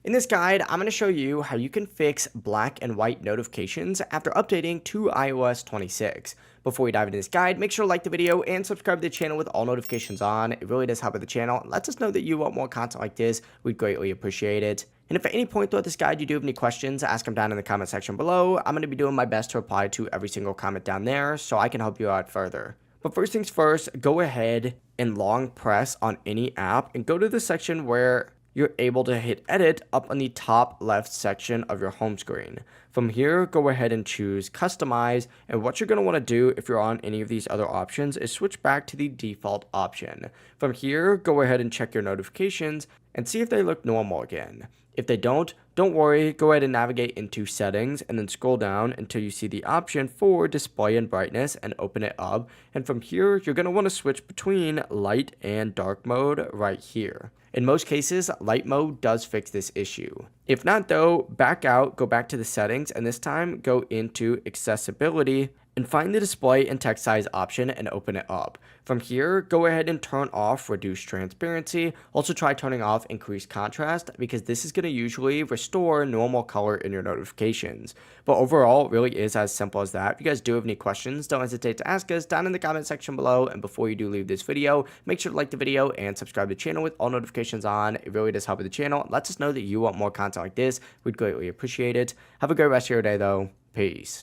In this guide, I'm going to show you how you can fix black and white notifications after updating to iOS 26. Before we dive into this guide, make sure to like the video and subscribe to the channel with all notifications on. It really does help with the channel and lets us know that you want more content like this. We'd greatly appreciate it. And if at any point throughout this guide you do have any questions, ask them down in the comment section below. I'm going to be doing my best to reply to every single comment down there so I can help you out further. But first things first, go ahead and long press on any app and go to the section where you're able to hit edit up on the top left section of your home screen. From here, go ahead and choose customize, and what you're going to want to do if you're on any of these other options is switch back to the default option. From here, go ahead and check your notifications and see if they look normal again. If they don't worry, go ahead and navigate into settings and then scroll down until you see the option for display and brightness and open it up. And from here, you're going to want to switch between light and dark mode right here. In most cases, light mode does fix this issue. If not though, back out, go back to the settings, and this time go into accessibility and find the display and text size option and open it up. From here, go ahead and turn off reduce transparency. Also try turning off increased contrast because this is going to usually restore normal color in your notifications. But overall, it really is as simple as that. If you guys do have any questions, don't hesitate to ask us down in the comment section below. And before you do leave this video, make sure to like the video and subscribe to the channel with all notifications on. It really does help with the channel. It lets us know that you want more content like this. We'd greatly appreciate it. Have a great rest of your day though. Peace.